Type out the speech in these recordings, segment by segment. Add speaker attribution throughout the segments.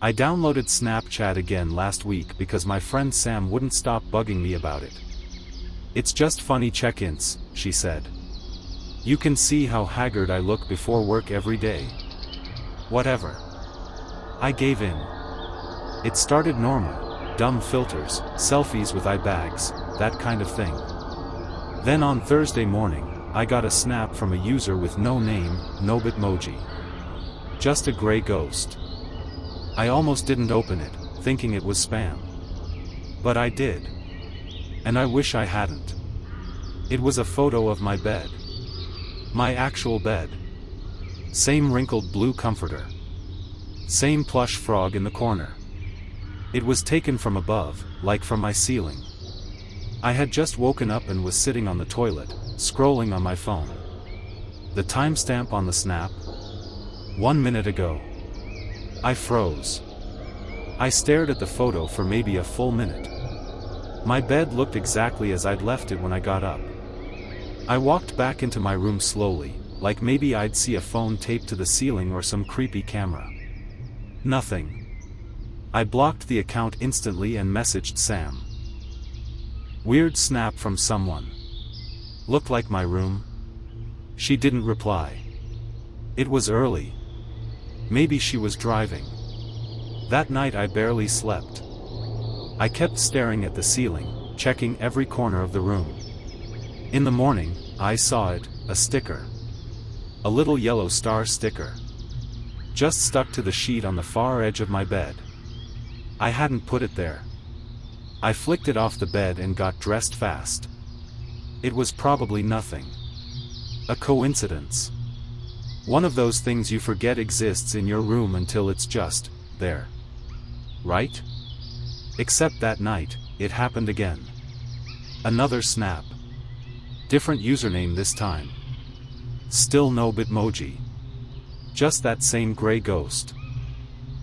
Speaker 1: I downloaded Snapchat again last week because my friend Sam wouldn't stop bugging me about it. It's just funny check-ins, she said. You can see how haggard I look before work every day. Whatever. I gave in. It started normal, dumb filters, selfies with eye bags, that kind of thing. Then on Thursday morning, I got a snap from a user with no name, no bitmoji. Just a gray ghost. I almost didn't open it, thinking it was spam. But I did. And I wish I hadn't. It was a photo of my bed. My actual bed. Same wrinkled blue comforter. Same plush frog in the corner. It was taken from above, like from my ceiling. I had just woken up and was sitting on the toilet, scrolling on my phone. The timestamp on the snap? 1 minute ago. I froze. I stared at the photo for maybe a full minute. My bed looked exactly as I'd left it when I got up. I walked back into my room slowly, like maybe I'd see a phone taped to the ceiling or some creepy camera. Nothing. I blocked the account instantly and messaged Sam. Weird snap from someone. Looked like my room? She didn't reply. It was early. Maybe she was driving. That night I barely slept. I kept staring at the ceiling, checking every corner of the room. In the morning, I saw it, a sticker. A little yellow star sticker. Just stuck to the sheet on the far edge of my bed. I hadn't put it there. I flicked it off the bed and got dressed fast. It was probably nothing. A coincidence. One of those things you forget exists in your room until it's just there. Right? Except that night, it happened again. Another snap. Different username this time. Still no bitmoji. Just that same gray ghost.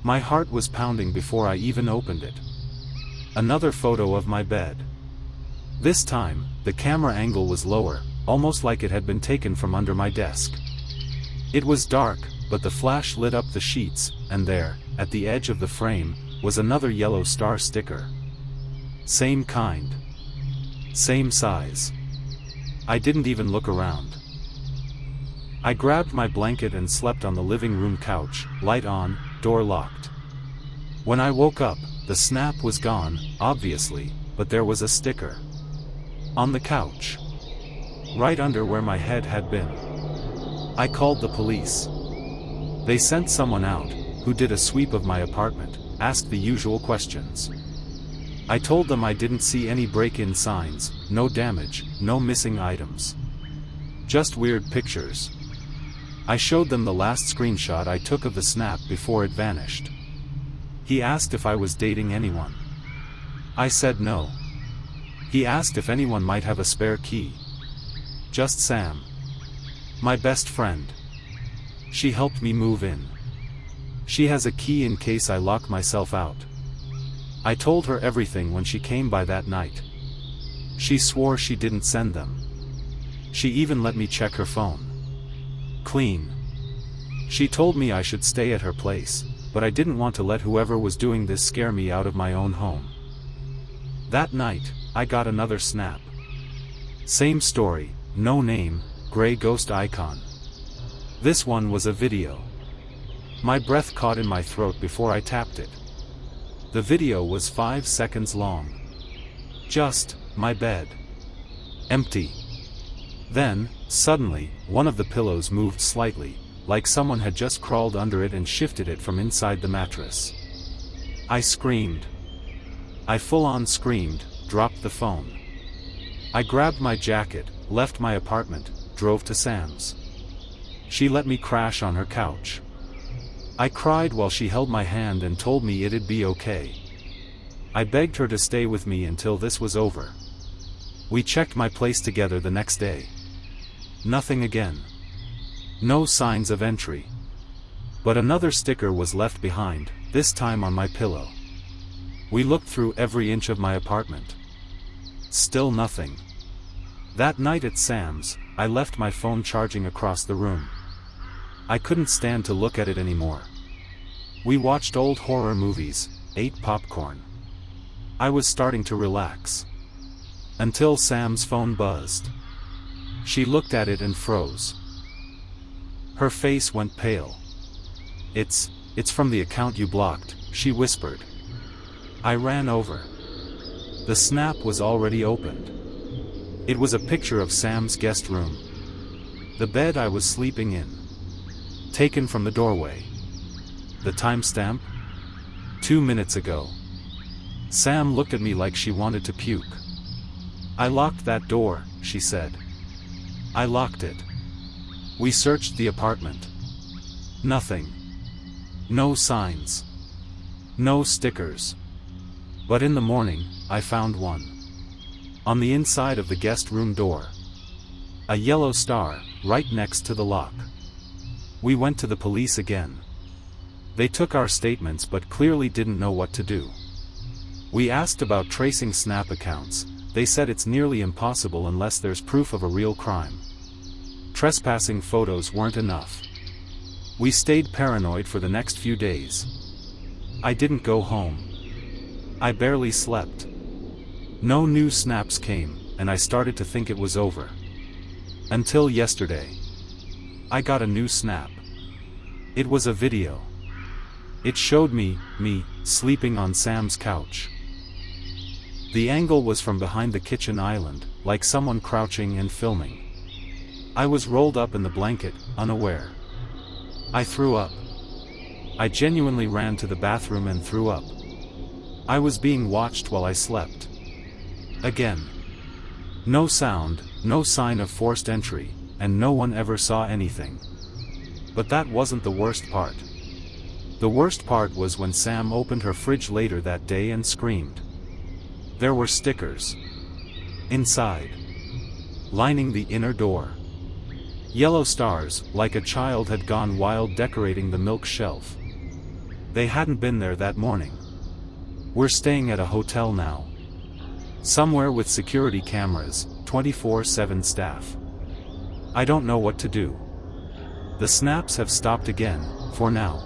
Speaker 1: My heart was pounding before I even opened it. Another photo of my bed. This time, the camera angle was lower, almost like it had been taken from under my desk. It was dark, but the flash lit up the sheets, and there, at the edge of the frame, was another yellow star sticker. Same kind. Same size. I didn't even look around. I grabbed my blanket and slept on the living room couch, light on, door locked. When I woke up, the snap was gone, obviously, but there was a sticker. On the couch. Right under where my head had been. I called the police. They sent someone out, who did a sweep of my apartment, asked the usual questions. I told them I didn't see any break-in signs, no damage, no missing items. Just weird pictures. I showed them the last screenshot I took of the snap before it vanished. He asked if I was dating anyone. I said no. He asked if anyone might have a spare key. Just Sam. My best friend. She helped me move in. She has a key in case I lock myself out. I told her everything when she came by that night. She swore she didn't send them. She even let me check her phone. Clean. She told me I should stay at her place, but I didn't want to let whoever was doing this scare me out of my own home. That night, I got another snap. Same story, no name, gray ghost icon. This one was a video. My breath caught in my throat before I tapped it. The video was 5 seconds long. Just, my bed. Empty. Then, suddenly, one of the pillows moved slightly, like someone had just crawled under it and shifted it from inside the mattress. I screamed. I full-on screamed, dropped the phone. I grabbed my jacket, left my apartment, drove to Sam's. She let me crash on her couch. I cried while she held my hand and told me it'd be okay. I begged her to stay with me until this was over. We checked my place together the next day. Nothing again. No signs of entry. But another sticker was left behind, this time on my pillow. We looked through every inch of my apartment. Still nothing. That night at Sam's, I left my phone charging across the room. I couldn't stand to look at it anymore. We watched old horror movies, ate popcorn. I was starting to relax. Until Sam's phone buzzed. She looked at it and froze. Her face went pale. It's from the account you blocked," she whispered. I ran over. The snap was already opened. It was a picture of Sam's guest room. The bed I was sleeping in. Taken from the doorway. The timestamp? 2 minutes ago. Sam looked at me like she wanted to puke. "I locked that door," she said. I locked it. We searched the apartment. Nothing. No signs. No stickers. But in the morning, I found one. On the inside of the guest room door. A yellow star, right next to the lock. We went to the police again. They took our statements but clearly didn't know what to do. We asked about tracing Snap accounts. They said it's nearly impossible unless there's proof of a real crime. Trespassing photos weren't enough. We stayed paranoid for the next few days. I didn't go home. I barely slept. No new snaps came, and I started to think it was over. Until yesterday. I got a new snap. It was a video. It showed me sleeping on Sam's couch. The angle was from behind the kitchen island, like someone crouching and filming. I was rolled up in the blanket, unaware. I threw up. I genuinely ran to the bathroom and threw up. I was being watched while I slept. Again. No sound, no sign of forced entry, and no one ever saw anything. But that wasn't the worst part. The worst part was when Sam opened her fridge later that day and screamed. There were stickers. Inside. Lining the inner door. Yellow stars, like a child had gone wild decorating the milk shelf. They hadn't been there that morning. We're staying at a hotel now. Somewhere with security cameras, 24/7 staff. I don't know what to do. The snaps have stopped again, for now.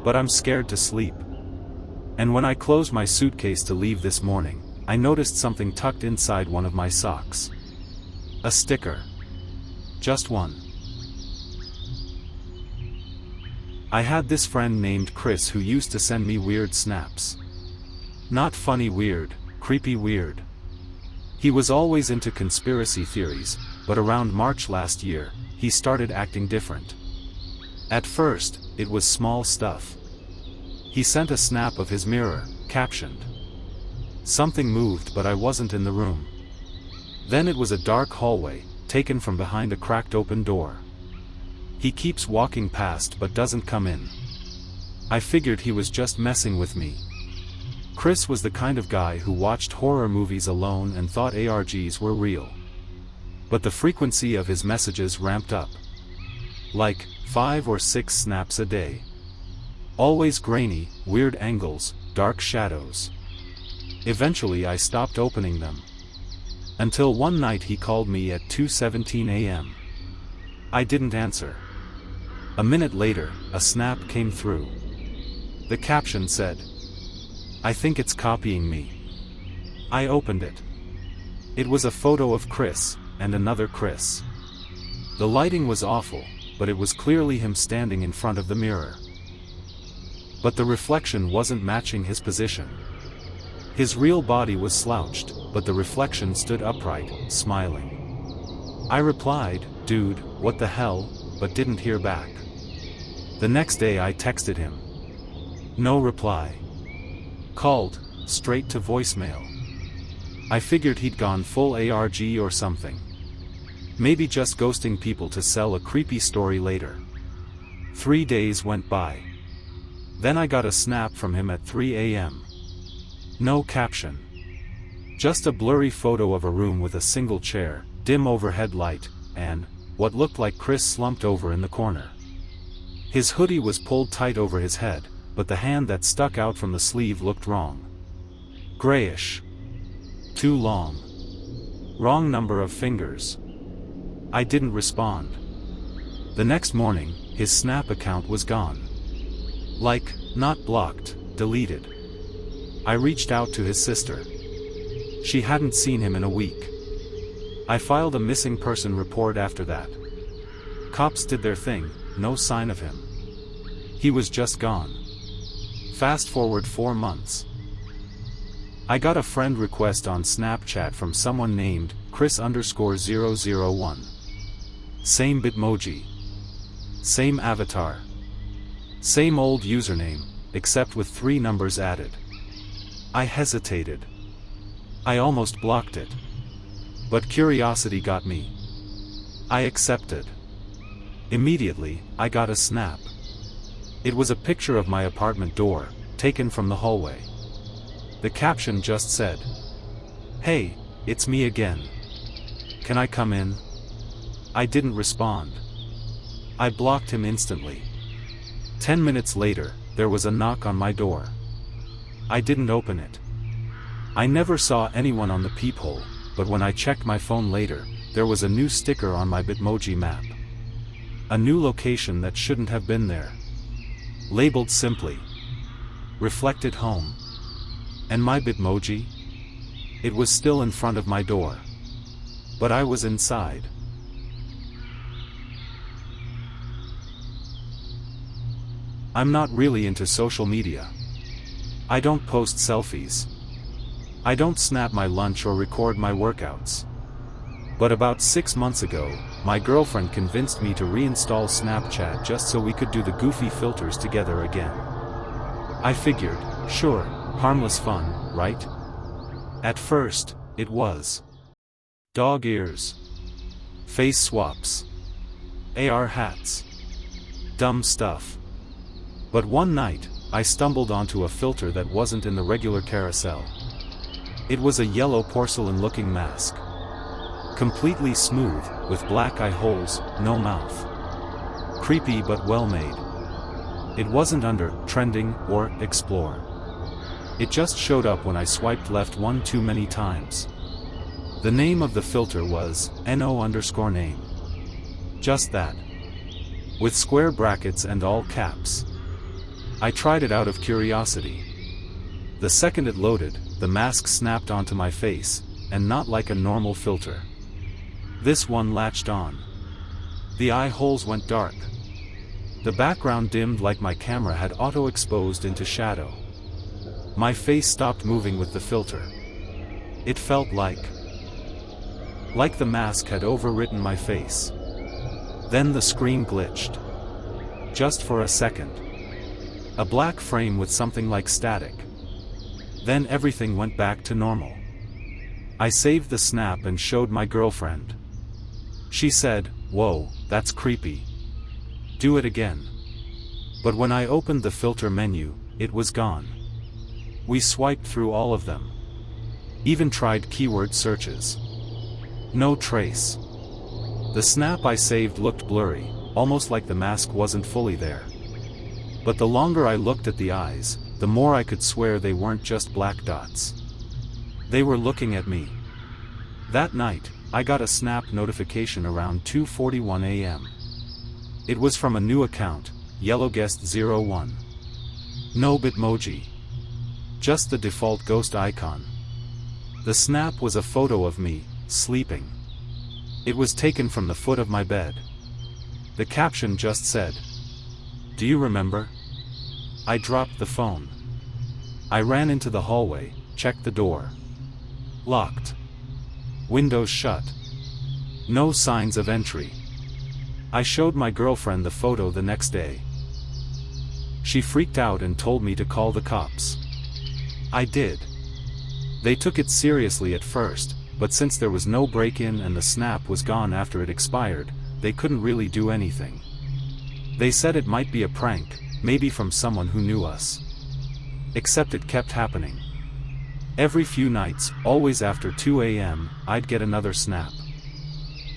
Speaker 1: But I'm scared to sleep. And when I closed my suitcase to leave this morning, I noticed something tucked inside one of my socks. A sticker. Just one. I had this friend named Chris who used to send me weird snaps. Not funny weird, creepy weird. He was always into conspiracy theories, but around March last year, he started acting different. At first, it was small stuff. He sent a snap of his mirror, captioned. Something moved but I wasn't in the room. Then it was a dark hallway, taken from behind a cracked open door. He keeps walking past but doesn't come in. I figured he was just messing with me. Chris was the kind of guy who watched horror movies alone and thought ARGs were real. But the frequency of his messages ramped up. Like, 5 or 6 snaps a day. Always grainy, weird angles, dark shadows. Eventually I stopped opening them. Until one night he called me at 2:17 a.m. I didn't answer. A minute later, a snap came through. The caption said, "I think it's copying me." I opened it. It was a photo of Chris, and another Chris. The lighting was awful, but it was clearly him standing in front of the mirror. But the reflection wasn't matching his position. His real body was slouched, but the reflection stood upright, smiling. I replied, "Dude, what the hell," but didn't hear back. The next day I texted him. No reply. Called, straight to voicemail. I figured he'd gone full ARG or something. Maybe just ghosting people to sell a creepy story later. 3 days went by. Then I got a snap from him at 3 a.m. No caption. Just a blurry photo of a room with a single chair, dim overhead light, and what looked like Chris slumped over in the corner. His hoodie was pulled tight over his head, but the hand that stuck out from the sleeve looked wrong. Grayish. Too long. Wrong number of fingers. I didn't respond. The next morning, his Snap account was gone. Like, not blocked, deleted. I reached out to his sister. She hadn't seen him in a week. I filed a missing person report after that. Cops did their thing, no sign of him. He was just gone. Fast forward 4 months. I got a friend request on Snapchat from someone named Chris_001. Same Bitmoji. Same avatar. Same old username, except with 3 numbers added. I hesitated. I almost blocked it. But curiosity got me. I accepted. Immediately, I got a snap. It was a picture of my apartment door, taken from the hallway. The caption just said, "Hey, it's me again. Can I come in?" I didn't respond. I blocked him instantly. 10 minutes later, there was a knock on my door. I didn't open it. I never saw anyone on the peephole, but when I checked my phone later, there was a new sticker on my Bitmoji map. A new location that shouldn't have been there. Labeled simply, "Reflected Home." And my Bitmoji? It was still in front of my door. But I was inside. I'm not really into social media. I don't post selfies. I don't snap my lunch or record my workouts. But about 6 months ago, my girlfriend convinced me to reinstall Snapchat just so we could do the goofy filters together again. I figured, sure, harmless fun, right? At first, it was. Dog ears. Face swaps. AR hats. Dumb stuff. But one night, I stumbled onto a filter that wasn't in the regular carousel. It was a yellow porcelain-looking mask. Completely smooth, with black eye holes, no mouth. Creepy but well-made. It wasn't under trending or explore. It just showed up when I swiped left one too many times. The name of the filter was no_name. Just that. With square brackets and all caps. I tried it out of curiosity. The second it loaded, the mask snapped onto my face, and not like a normal filter. This one latched on. The eye holes went dark. The background dimmed like my camera had auto-exposed into shadow. My face stopped moving with the filter. It felt like the mask had overwritten my face. Then the screen glitched. Just for a second. A black frame with something like static. Then everything went back to normal. I saved the snap and showed my girlfriend. She said, "Whoa, that's creepy. Do it again." But when I opened the filter menu, it was gone. We swiped through all of them. Even tried keyword searches. No trace. The snap I saved looked blurry, almost like the mask wasn't fully there. But the longer I looked at the eyes, the more I could swear they weren't just black dots. They were looking at me. That night, I got a snap notification around 2:41 a.m. It was from a new account, YellowGuest01. No Bitmoji. Just the default ghost icon. The snap was a photo of me, sleeping. It was taken from the foot of my bed. The caption just said, "Do you remember?" I dropped the phone. I ran into the hallway, checked the door. Locked. Windows shut. No signs of entry. I showed my girlfriend the photo the next day. She freaked out and told me to call the cops. I did. They took it seriously at first, but since there was no break-in and the snap was gone after it expired, they couldn't really do anything. They said it might be a prank, maybe from someone who knew us. Except it kept happening. Every few nights, always after 2 a.m., I'd get another snap.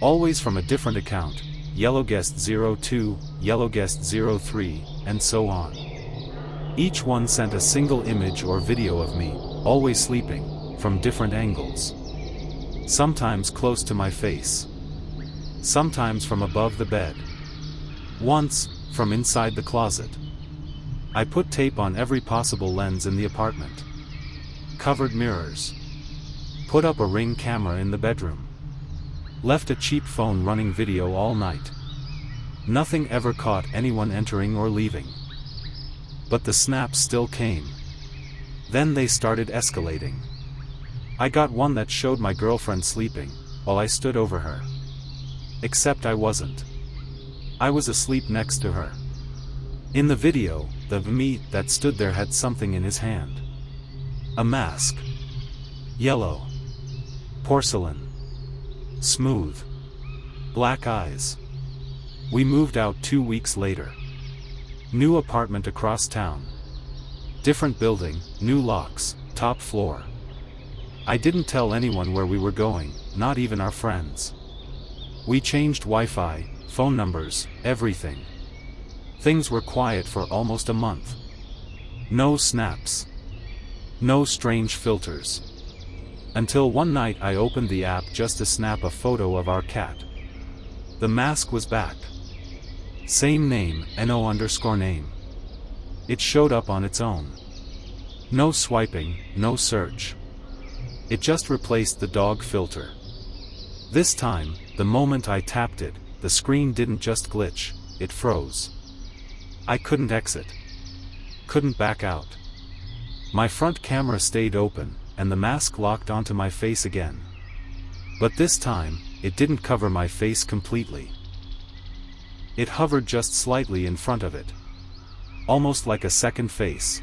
Speaker 1: Always from a different account, YellowGuest02, YellowGuest03, and so on. Each one sent a single image or video of me, always sleeping, from different angles. Sometimes close to my face. Sometimes from above the bed. Once, from inside the closet. I put tape on every possible lens in the apartment. Covered mirrors. Put up a Ring camera in the bedroom. Left a cheap phone running video all night. Nothing ever caught anyone entering or leaving. But the snaps still came. Then they started escalating. I got one that showed my girlfriend sleeping, while I stood over her. Except I wasn't. I was asleep next to her. In the video, the me that stood there had something in his hand. A mask. Yellow. Porcelain. Smooth. Black eyes. We moved out 2 weeks later. New apartment across town. Different building, new locks, top floor. I didn't tell anyone where we were going, not even our friends. We changed Wi-Fi, phone numbers, everything. Things were quiet for almost a month. No snaps. No strange filters. Until one night I opened the app just to snap a photo of our cat. The mask was back. Same name, no_name. It showed up on its own. No swiping, no search. It just replaced the dog filter. This time, the moment I tapped it, the screen didn't just glitch, it froze. I couldn't exit. Couldn't back out. My front camera stayed open, and the mask locked onto my face again. But this time, it didn't cover my face completely. It hovered just slightly in front of it. Almost like a second face.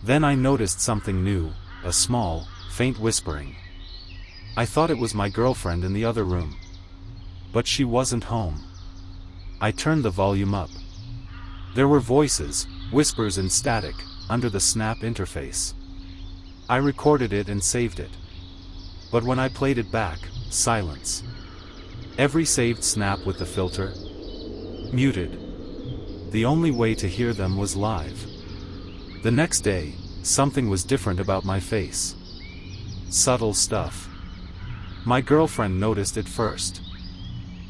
Speaker 1: Then I noticed something new, a small, faint whispering. I thought it was my girlfriend in the other room. But she wasn't home. I turned the volume up. There were voices, whispers and static, under the snap interface. I recorded it and saved it. But when I played it back, silence. Every saved snap with the filter muted. The only way to hear them was live. The next day, something was different about my face. Subtle stuff. My girlfriend noticed it first.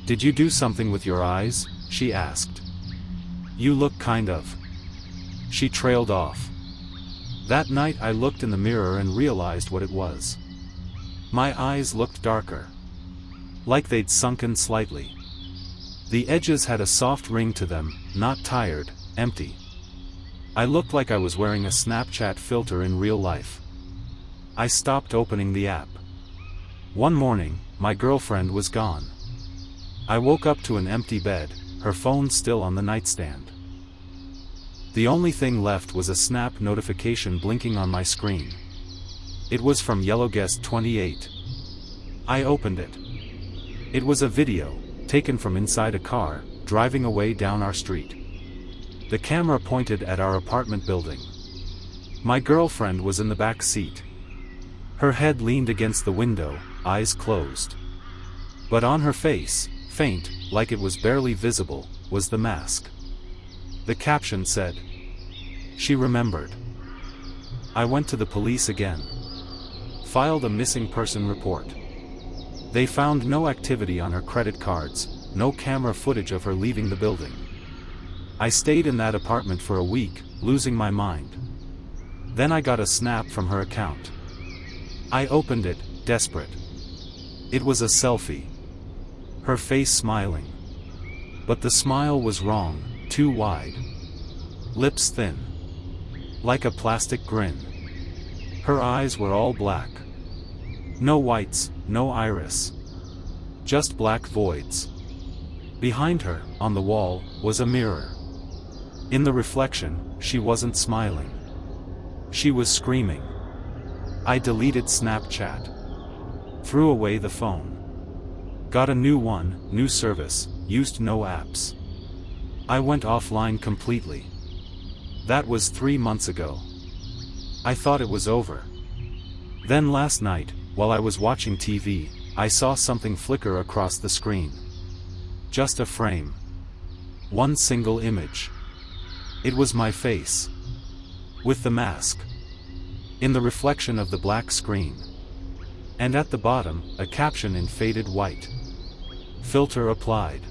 Speaker 1: "Did you do something with your eyes?" she asked. "You look kind of." She trailed off. That night I looked in the mirror and realized what it was. My eyes looked darker. Like they'd sunken slightly. The edges had a soft ring to them, not tired, empty. I looked like I was wearing a Snapchat filter in real life. I stopped opening the app. One morning, my girlfriend was gone. I woke up to an empty bed, her phone still on the nightstand. The only thing left was a Snap notification blinking on my screen. It was from YellowGuest28. I opened it. It was a video, taken from inside a car, driving away down our street. The camera pointed at our apartment building. My girlfriend was in the back seat. Her head leaned against the window, eyes closed. But on her face, faint, like it was barely visible, was the mask. The caption said, "She remembered." I went to the police again. Filed a missing person report. They found no activity on her credit cards, no camera footage of her leaving the building. I stayed in that apartment for a week, losing my mind. Then I got a snap from her account. I opened it, desperate. It was a selfie. Her face smiling. But the smile was wrong, too wide. Lips thin. Like a plastic grin. Her eyes were all black. No whites, no iris. Just black voids. Behind her, on the wall, was a mirror. In the reflection, she wasn't smiling. She was screaming. I deleted Snapchat. Threw away the phone. Got a new one, new service, used no apps. I went offline completely. That was 3 months ago. I thought it was over. Then last night, while I was watching TV, I saw something flicker across the screen. Just a frame. One single image. It was my face. With the mask. In the reflection of the black screen. And at the bottom, a caption in faded white. Filter applied.